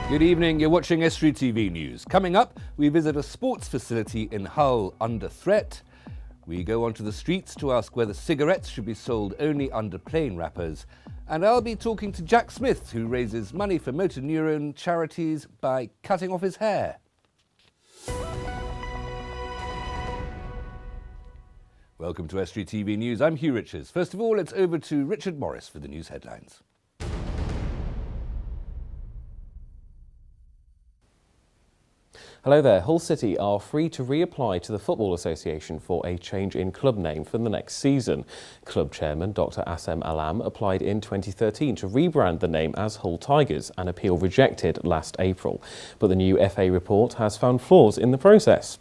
Good evening, you're watching Estuary TV News. Coming up, we visit a sports facility in Hull under threat. We go onto the streets to ask whether cigarettes should be sold only under plain wrappers. And I'll be talking to Jack Smith, who raises money for motor neuron charities by cutting off his hair. Welcome to Estuary TV News. I'm Hugh Richards. First of all, it's over to Richard Morris for the news headlines. Hello there. Hull City are free to reapply to the Football Association for a change in club name for the next season. Club chairman Dr Assem Alam applied in 2013 to rebrand the name as Hull Tigers, an appeal rejected last April. But the new FA report has found flaws in the process,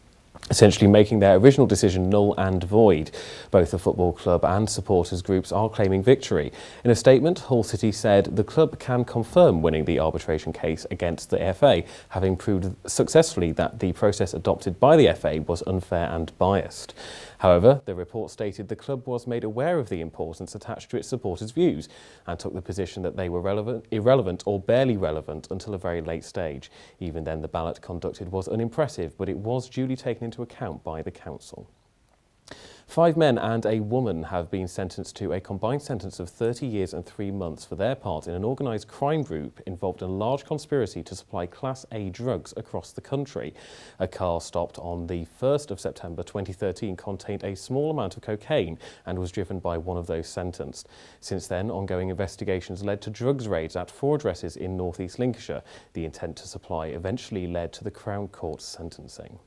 essentially making their original decision null and void. Both the football club and supporters groups are claiming victory. In a statement, Hull City said the club can confirm winning the arbitration case against the FA, having proved successfully that the process adopted by the FA was unfair and biased. However, the report stated the club was made aware of the importance attached to its supporters' views and took the position that they were irrelevant or barely relevant until a very late stage. Even then, the ballot conducted was unimpressive, but it was duly taken into account by the council. 5 men and a woman have been sentenced to a combined sentence of 30 years and 3 months for their part in an organised crime group involved in a large conspiracy to supply Class A drugs across the country. A car stopped on the 1st of September 2013 contained a small amount of cocaine and was driven by one of those sentenced. Since then, ongoing investigations led to drugs raids at 4 addresses in North East Lincolnshire. The intent to supply eventually led to the Crown Court's sentencing.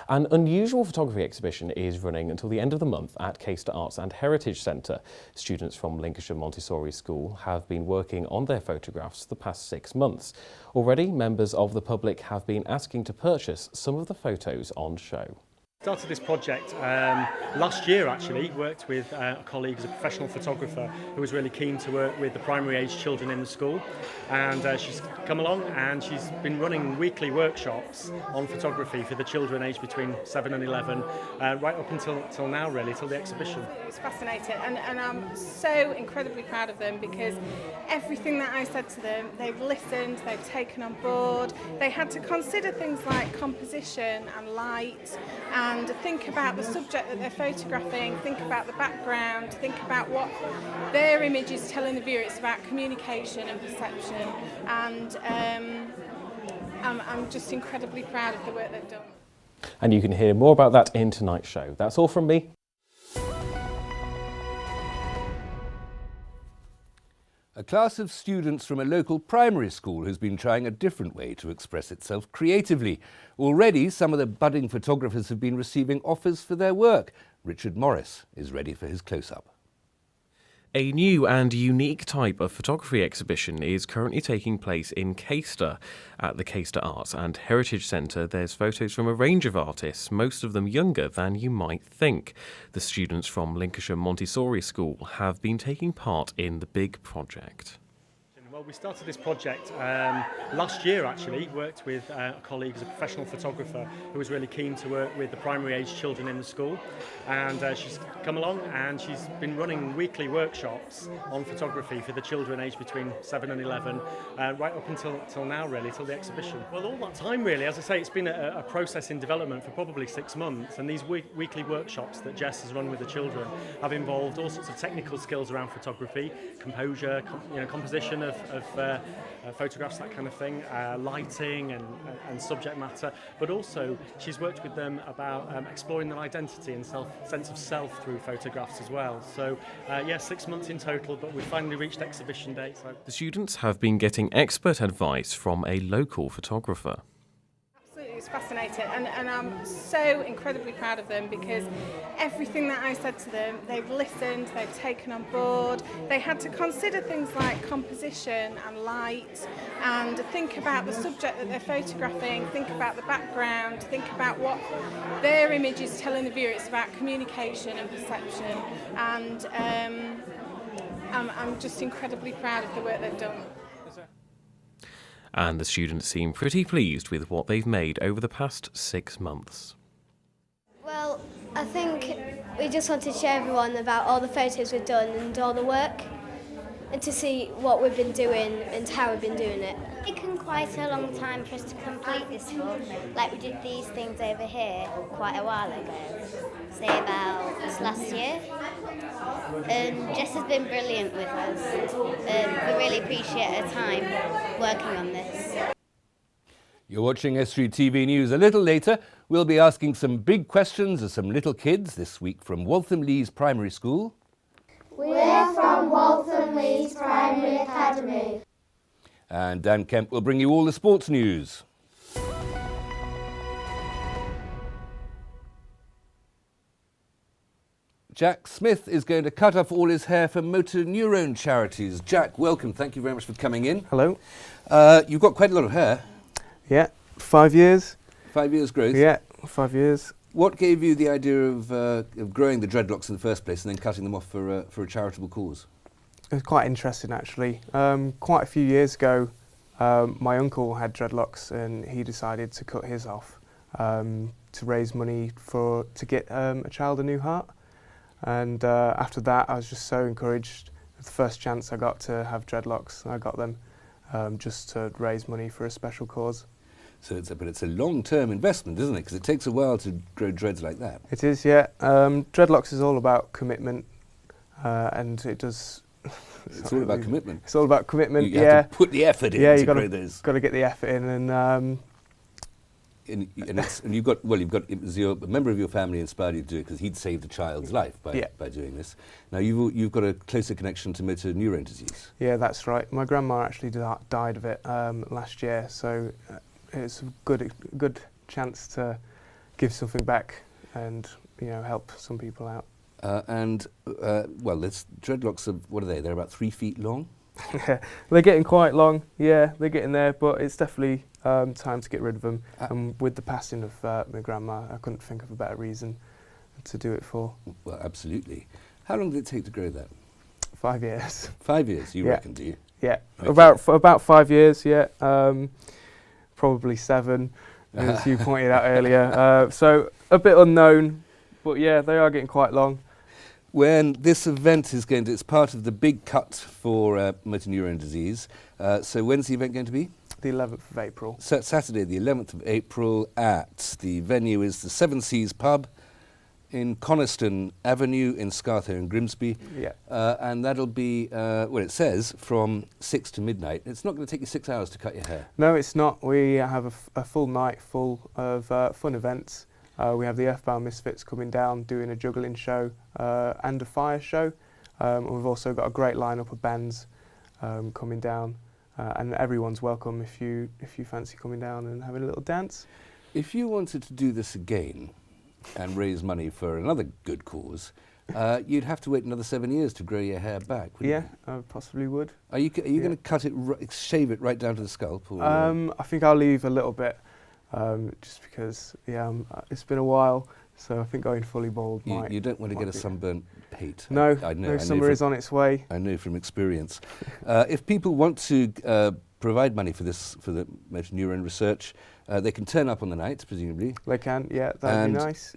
An unusual photography exhibition is running until the end of the month at Caister Arts and Heritage Centre. Students from Lincolnshire Montessori School have been working on their photographs for the past 6 months. Already, members of the public have been asking to purchase some of the photos on show. Started this project last year actually, worked with a colleague who's a professional photographer who was really keen to work with the primary age children in the school, and she's come along and she's been running weekly workshops on photography for the children aged between 7 and 11 right up until now really, till the exhibition. It was fascinating and I'm so incredibly proud of them because everything that I said to them, they've listened, they've taken on board. They had to consider things like composition and light and think about the subject that they're photographing, think about the background, think about what their image is telling the viewer. It's about communication and perception, and I'm just incredibly proud of the work they've done. And you can hear more about that in tonight's show. That's all from me. A class of students from a local primary school has been trying a different way to express itself creatively. Already, some of the budding photographers have been receiving offers for their work. Richard Morris is ready for his close-up. A new and unique type of photography exhibition is currently taking place in Caister. At the Caister Arts and Heritage Centre, there's photos from a range of artists, most of them younger than you might think. The students from Lincolnshire Montessori School have been taking part in the big project. Well, we started this project last year actually, worked with a colleague who's a professional photographer who was really keen to work with the primary age children in the school, and she's come along and she's been running weekly workshops on photography for the children aged between 7 and 11 right up until now really, till the exhibition. Well, all that time really, as I say, it's been a process in development for probably 6 months, and these weekly workshops that Jess has run with the children have involved all sorts of technical skills around photography, composure, composition of photographs, that kind of thing, lighting and subject matter, but also she's worked with them about exploring their identity and sense of self through photographs as well. So yeah, 6 months in total, but we finally reached exhibition date. So. The students have been getting expert advice from a local photographer. It's fascinating and I'm so incredibly proud of them because everything that I said to them, they've listened, they've taken on board. They had to consider things like composition and light and think about the subject that they're photographing, think about the background, think about what their image is telling the viewer. It's about communication and perception, and I'm just incredibly proud of the work they've done. And the students seem pretty pleased with what they've made over the past 6 months. Well, I think we just want to show everyone about all the photos we've done and all the work. and to see what we've been doing and how we've been doing it. It's taken quite a long time for us to complete this school. Like we did these things over here quite a while ago, say about last year. And Jess has been brilliant with us. We really appreciate her time working on this. You're watching Estuary TV News. A little later, we'll be asking some big questions of some little kids this week from Waltham Lees Primary School. We're from Waltham Lees Primary Academy. And Dan Kemp will bring you all the sports news. Jack Smith is going to cut off all his hair for motor neurone charities. Jack, welcome. Thank you very much for coming in. Hello. You've got quite a lot of hair. Yeah, 5 years. 5 years growth. Yeah, 5 years. What gave you the idea of growing the dreadlocks in the first place and then cutting them off for a charitable cause? It was quite interesting, actually. Quite a few years ago, my uncle had dreadlocks and he decided to cut his off to raise money to get a child a new heart. And after that, I was just so encouraged. The first chance I got to have dreadlocks, I got them just to raise money for a special cause. So it's a long-term investment, isn't it? Because it takes a while to grow dreads like that. It is, yeah. Dreadlocks is all about commitment, and it does. It's all about commitment. It's all about commitment. You have to put the effort in to grow those. Got to get the effort in, and you've got a member of your family inspired you to do it because he'd saved a child's life by doing this. Now you've got a closer connection to motor neurone disease. Yeah, that's right. My grandma actually died of it last year, so it's a good chance to give something back and help some people out. This dreadlocks what are they? They're about 3 feet long. They're getting quite long. Yeah, they're getting there, but it's definitely time to get rid of them. And with the passing of my grandma, I couldn't think of a better reason to do it for. Well, absolutely. How long did it take to grow that? 5 years. 5 years, you reckon, do you? Yeah, Okay. about 5 years. Yeah, probably 7, as you pointed out earlier. So a bit unknown, but yeah, they are getting quite long. When this event is it's part of the big cut for motor neurone disease. So when's the event going to be? The 11th of April. So Saturday, the 11th of April at the venue is the Seven Seas Pub in Coniston Avenue in Scartho and Grimsby. Yeah. And that'll be, it says, from 6 to midnight. It's not going to take you 6 hours to cut your hair. No, it's not. We have a full night full of fun events. We have the Earthbound Misfits coming down, doing a juggling show and a fire show. And we've also got a great lineup of bands coming down, and everyone's welcome if you fancy coming down and having a little dance. If you wanted to do this again and raise money for another good cause, you'd have to wait another 7 years to grow your hair back, wouldn't you? Yeah, I possibly would. Are you going to cut it, shave it right down to the scalp? Or I think I'll leave a little bit. Just because, it's been a while, so I think going fully bald might... You don't want to get a sunburnt pate. No, I know summer is on its way. I know from experience. If people want to provide money for the motor neuron research, they can turn up on the night, presumably. They can, yeah, that'd be nice.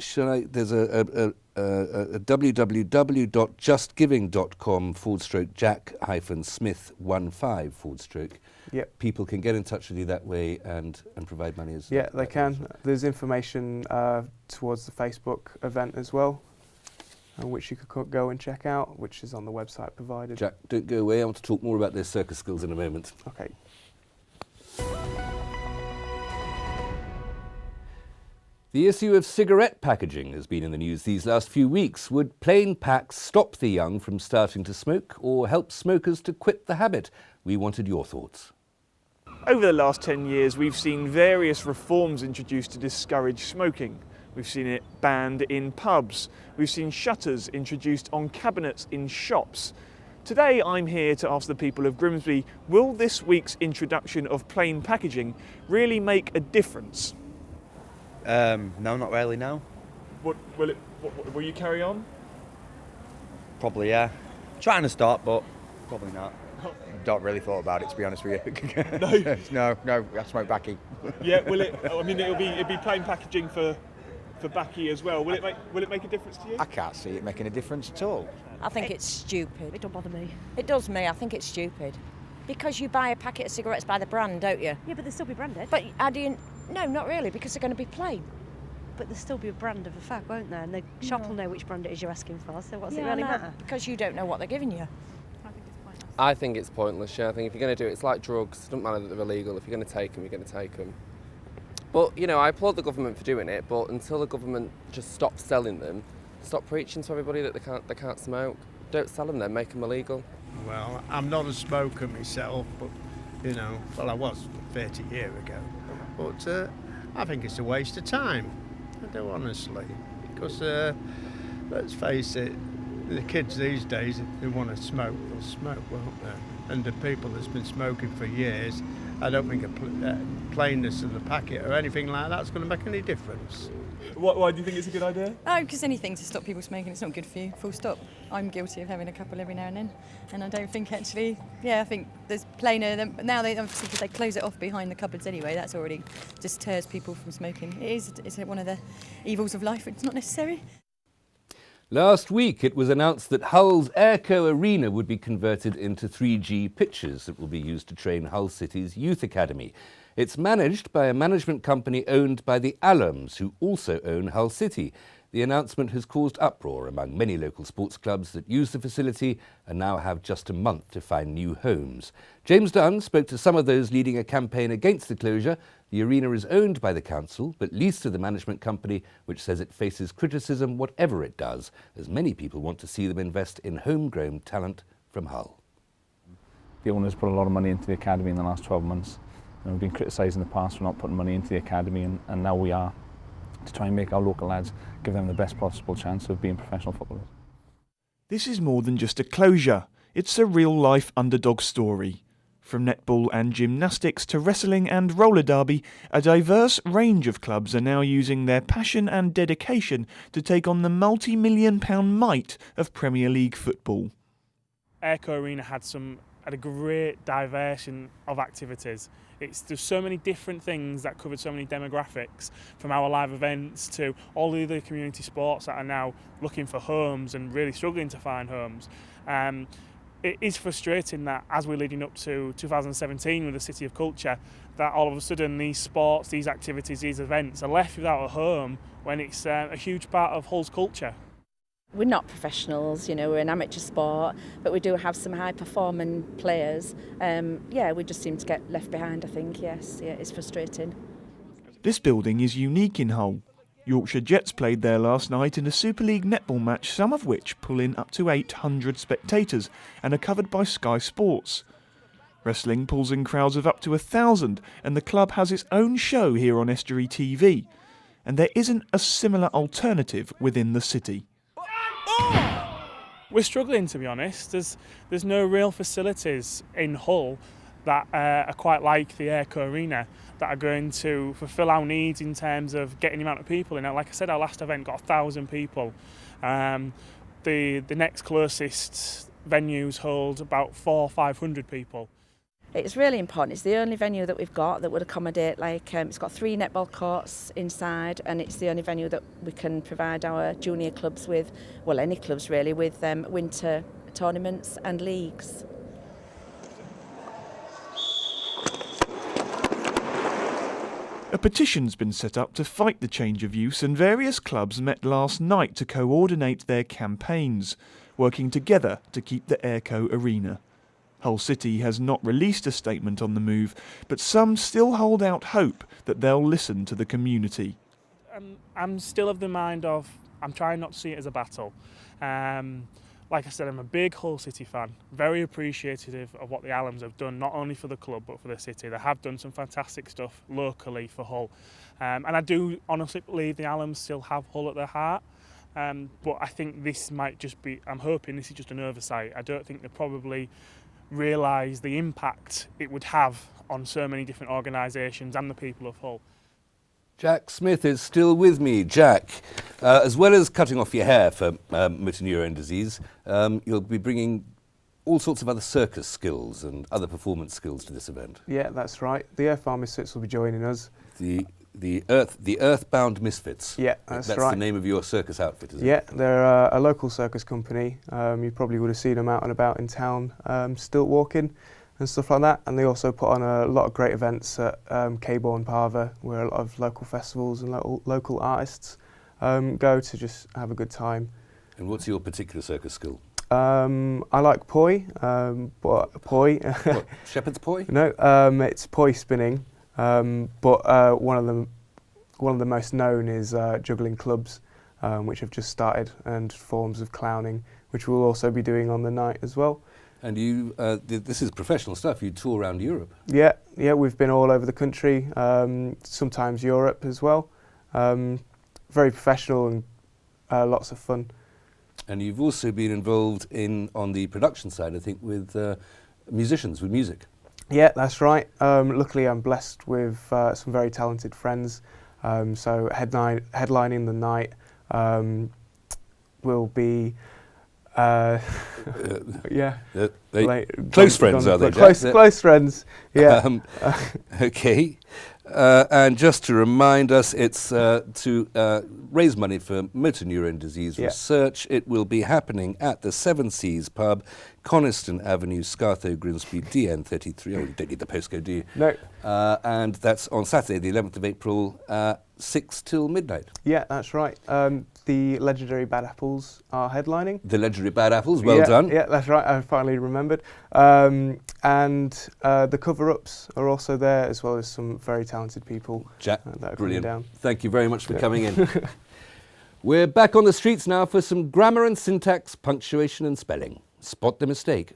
There's a www.justgiving.com/Jack-Smith15 /. Yep. People can get in touch with you that way and provide money as Yeah, they can. There's information towards the Facebook event as well, which you could go and check out, which is on the website provided. Jack, don't go away. I want to talk more about those circus skills in a moment. Okay. The issue of cigarette packaging has been in the news these last few weeks. Would plain packs stop the young from starting to smoke or help smokers to quit the habit? We wanted your thoughts. Over the last 10 years, we've seen various reforms introduced to discourage smoking. We've seen it banned in pubs. We've seen shutters introduced on cabinets in shops. Today, I'm here to ask the people of Grimsby, will this week's introduction of plain packaging really make a difference? No, not really, no. Will you carry on? Probably, yeah. Trying to start, but probably not. Not really thought about it, to be honest with you. No, I smoke backy. Yeah, will it? I mean, it'll be plain packaging for for Backy as well. Will it make a difference to you? I can't see it making a difference at all. I think it's stupid. It don't bother me. It does me. I think it's stupid. Because you buy a packet of cigarettes by the brand, don't you? Yeah, but they'll still be branded. But how do you... No, not really, because they're going to be plain. But there'll still be a brand of a fag, won't there? And the shop will know which brand it is you're asking for, so what's it really matter? Because you don't know what they're giving you. I think it's pointless, yeah. I think if you're going to do it, it's like drugs. It doesn't matter that they're illegal. If you're going to take them, you're going to take them. But, you know, I applaud the government for doing it, but until the government just stops selling them, stop preaching to everybody that they can't smoke. Don't sell them then, make them illegal. Well, I'm not a smoker myself, but, you know, well, I was 30 years ago. But I think it's a waste of time. I do, honestly. Because, let's face it, the kids these days, if they want to smoke, they'll smoke, won't they? And the people that's been smoking for years, I don't think a plainness of the packet or anything like that's going to make any difference. Why do you think it's a good idea? Oh, because anything to stop people smoking, it's not good for you, full stop. I'm guilty of having a couple every now and then, and I don't think actually, I think there's plainer than, now they obviously, because they close it off behind the cupboards anyway, that's already deters people from smoking. It's one of the evils of life, it's not necessary. Last week it was announced that Hull's Airco Arena would be converted into 3G pitches that will be used to train Hull City's youth academy. It's managed by a management company owned by the Allams, who also own Hull City. The announcement has caused uproar among many local sports clubs that use the facility and now have just a month to find new homes. James Dunn spoke to some of those leading a campaign against the closure. The arena is owned by the council, but leased to the management company, which says it faces criticism whatever it does, as many people want to see them invest in homegrown talent from Hull. The owners put a lot of money into the academy in the last 12 months. And we've been criticised in the past for not putting money into the academy, and now we are, to try and make our local lads, give them the best possible chance of being professional footballers. This is more than just a closure. It's a real-life underdog story. From netball and gymnastics to wrestling and roller derby, a diverse range of clubs are now using their passion and dedication to take on the multi-million-pound might of Premier League football. Airco Arena had a great diversion of activities. There's so many different things that covered so many demographics, from our live events to all the other community sports that are now looking for homes and really struggling to find homes. It is frustrating that as we're leading up to 2017 with the City of Culture, that all of a sudden these sports, these activities, these events are left without a home when it's a huge part of Hull's culture. We're not professionals, you know, we're an amateur sport, but we do have some high-performing players. We just seem to get left behind, I think, yes. Yeah, it's frustrating. This building is unique in Hull. Yorkshire Jets played there last night in a Super League netball match, some of which pull in up to 800 spectators and are covered by Sky Sports. Wrestling pulls in crowds of up to 1,000, and the club has its own show here on Estuary TV. And there isn't a similar alternative within the city. We're struggling, to be honest. There's no real facilities in Hull that are quite like the Airco Arena that are going to fulfil our needs in terms of getting the amount of people in. Like I said, our last event got 1,000 people. The next closest venues hold about 400 or 500 people. It's really important. It's the only venue that we've got that would accommodate, it's got 3 netball courts inside, and it's the only venue that we can provide our junior clubs with, well, any clubs really, with winter tournaments and leagues. A petition's been set up to fight the change of use, and various clubs met last night to coordinate their campaigns, working together to keep the Airco Arena. Hull City has not released a statement on the move, but some still hold out hope that they'll listen to the community. I'm still of the mind of, I'm trying not to see it as a battle. Like I said, I'm a big Hull City fan, very appreciative of what the Allams have done, not only for the club but for the city. They have done some fantastic stuff locally for Hull. And I do honestly believe the Allams still have Hull at their heart. But I think this might just be, I'm hoping this is just an oversight. I don't think they probably realise the impact it would have on so many different organisations and the people of Hull. Jack Smith is still with me. Jack, as well as cutting off your hair for motor neurone disease, you'll be bringing all sorts of other circus skills and other performance skills to this event. Yeah, that's right. The Air Pharmacists will be joining us. The the Earthbound Misfits. Yeah, that's right. That's the name of your circus outfit, is it? Yeah, they're a local circus company. You probably would have seen them out and about in town, stilt walking and stuff like that. And they also put on a lot of great events at Cabourn Parva, where a lot of local festivals and local artists go to just have a good time. And what's your particular circus skill? I like poi, but poi. What, shepherd's poi? No, it's poi spinning. But one of the most known is juggling clubs, which have just started, and forms of clowning, which we'll also be doing on the night as well. And you, this is professional stuff. You tour around Europe. Yeah, we've been all over the country, sometimes Europe as well. Very professional and lots of fun. And you've also been involved on the production side, I think, with musicians, with music. Yeah, that's right. Luckily, I'm blessed with some very talented friends. So headlining the night will be, yeah. Close friends, are they, Jack? Close friends, yeah. Okay. And just to remind us, it's to raise money for motor neurone disease research. It will be happening at the Seven Seas pub, Coniston Avenue, Scartho, Grimsby, DN33. Oh, you don't need the postcode, do you? No. And that's on Saturday, the 11th of April, 6 till midnight. Yeah, that's right. The legendary Bad Apples are headlining. The legendary Bad Apples, well done. Yeah, that's right. I finally remembered. And the cover-ups are also there, as well as some very talented people. Jack, that are brilliant. Down. Thank you very much for coming in. We're back on the streets now for some grammar and syntax, punctuation and spelling. Spot the mistake.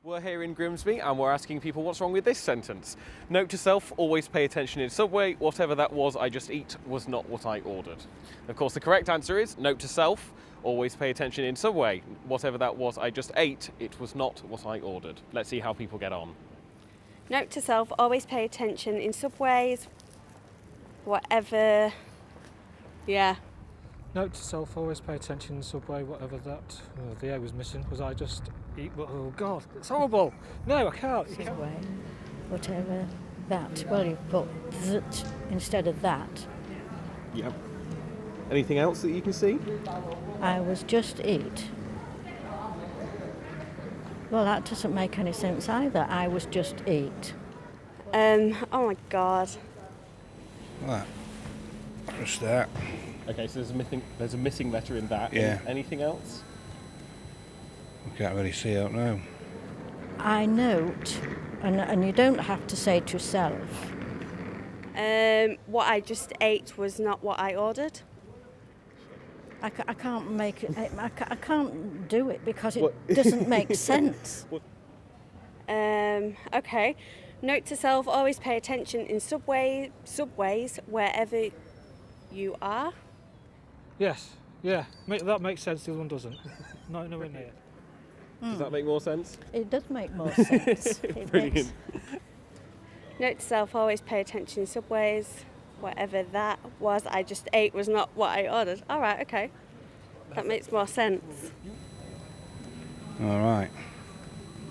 We're here in Grimsby and we're asking people what's wrong with this sentence. Note to self, always pay attention in Subway, whatever that was I just eat was not what I ordered. Of course the correct answer is, note to self, always pay attention in Subway, whatever that was I just ate, it was not what I ordered. Let's see how people get on. Note to self, always pay attention in Subways, whatever, yeah. Note to self, always pay attention in Subway, whatever that, the A was missing, was I just eat, oh God, it's horrible. No, I can't. Subway, whatever that, well you've put that instead of that. Yep. Anything else that you can see? I was just eat. Well, that doesn't make any sense either. I was just eat. Oh my God. What? Just that. Okay, so there's a missing letter in that. Yeah. Anything else? I can't really see out now. I note, and you don't have to say to self. What I just ate was not what I ordered. I can't make it. I can't do it because it doesn't make sense. Okay. Note to self: always pay attention in subways wherever you are. Yes. Yeah. That makes sense. The other one doesn't. No, nowhere near. Does that make more sense? It does make more sense. Brilliant. Note to self: always pay attention in subways. Whatever that was I just ate was not what I ordered. All right, okay. That makes more sense. All right.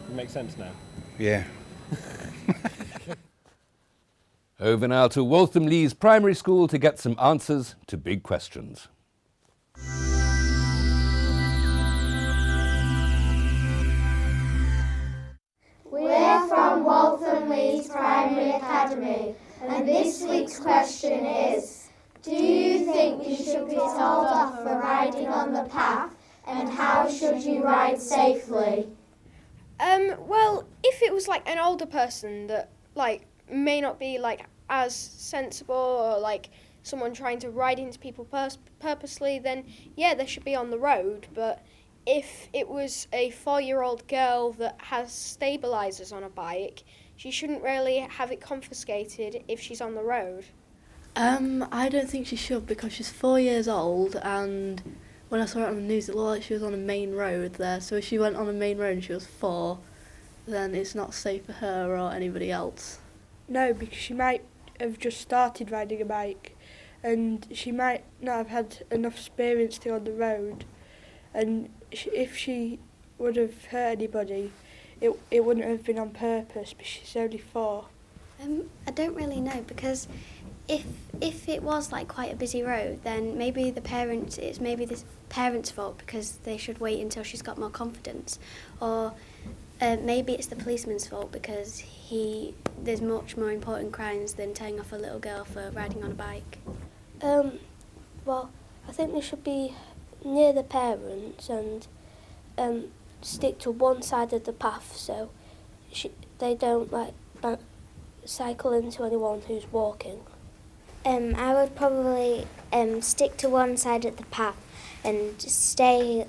It makes sense now? Yeah. Over now to Waltham Lees Primary School to get some answers to big questions. We're from Waltham Lees Primary Academy, and this week's question is, do you think you should be told off for riding on the path, and how should you ride safely? Well, if it was like an older person that like may not be like as sensible, or like someone trying to ride into people purposely, then yeah, they should be on the road. But if it was a 4-year-old girl that has stabilisers on a bike, she shouldn't really have it confiscated if she's on the road. I don't think she should, because she's 4 years old, and when I saw it on the news it looked like she was on a main road there, so if she went on a main road and she was 4, then it's not safe for her or anybody else. No, because she might have just started riding a bike and she might not have had enough experience to go on the road, and if she would have hurt anybody, it wouldn't have been on purpose, but she's only 4. I don't really know, because if it was like quite a busy road, then maybe it's maybe the parents' fault because they should wait until she's got more confidence, or maybe it's the policeman's fault because there's much more important crimes than telling off a little girl for riding on a bike. Well, I think they should be near the parents and stick to one side of the path so they don't cycle into anyone who's walking. I would probably stick to one side of the path and stay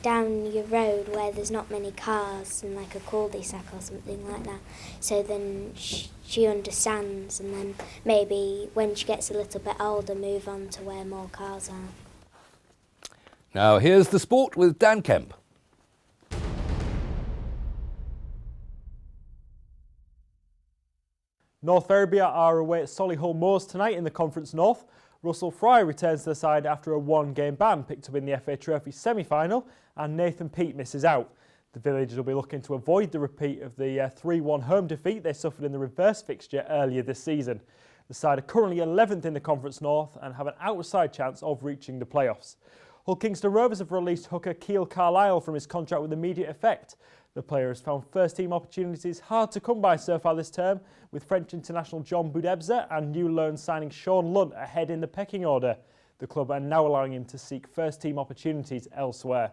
down your road where there's not many cars and like a cul-de-sac or something like that. So then she understands, and then maybe when she gets a little bit older, move on to where more cars are. Now here's the sport with Dan Kemp. North Ferriby are away at Solihull Moors tonight in the Conference North. Russell Fry returns to the side after a one-game ban picked up in the FA Trophy semi-final, and Nathan Peat misses out. The Villagers will be looking to avoid the repeat of the 3-1 home defeat they suffered in the reverse fixture earlier this season. The side are currently 11th in the Conference North and have an outside chance of reaching the playoffs. Hull Kingston Rovers have released hooker Keal Carlisle from his contract with immediate effect. The player has found first-team opportunities hard to come by so far this term, with French international John Boudebza and new loan signing Sean Lunt ahead in the pecking order. The club are now allowing him to seek first-team opportunities elsewhere.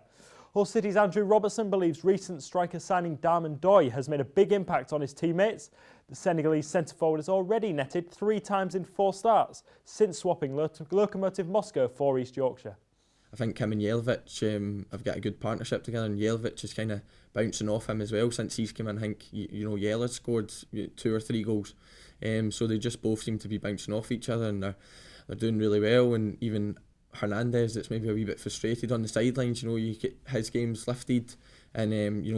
Hull City's Andrew Robertson believes recent striker signing Darman Doy has made a big impact on his teammates. The Senegalese centre-forward has already netted 3 times in 4 starts since swapping Lokomotiv Moscow for East Yorkshire. I think him and Jelavic have got a good partnership together, and Jelavic is kind of bouncing off him as well since he's come in. I think Jela's scored 2 or 3 goals, so they just both seem to be bouncing off each other, and they're doing really well. And even Hernandez, that's maybe a wee bit frustrated on the sidelines. You get his games lifted, and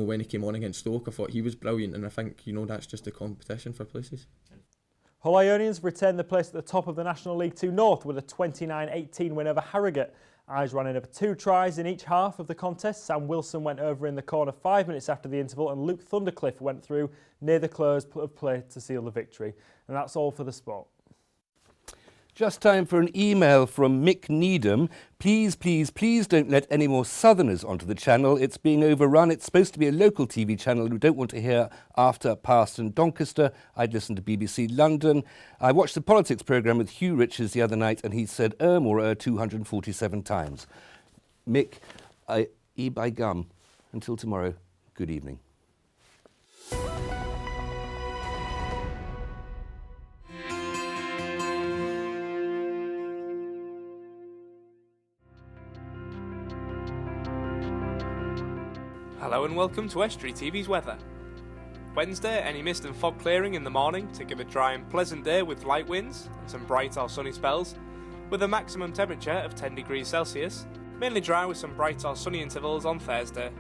when he came on against Stoke, I thought he was brilliant, and I think that's just a competition for places. Hull Ionians returned the place at the top of the National League 2 North with a 29-18 win over Harrogate. Eyes ran in over 2 tries in each half of the contest. Sam Wilson went over in the corner 5 minutes after the interval, and Luke Thundercliffe went through near the close of play to seal the victory. And that's all for the sport. Just time for an email from Mick Needham. Please, please, please don't let any more Southerners onto the channel. It's being overrun. It's supposed to be a local TV channel. We don't want to hear after Past and Doncaster. I'd listen to BBC London. I watched the politics programme with Hugh Richards the other night, and he said or 247 times. Mick, by gum. Until tomorrow, good evening. Hello and welcome to Estuary TV's weather. Wednesday, any mist and fog clearing in the morning to give a dry and pleasant day with light winds and some bright or sunny spells, with a maximum temperature of 10 degrees Celsius, mainly dry with some bright or sunny intervals on Thursday.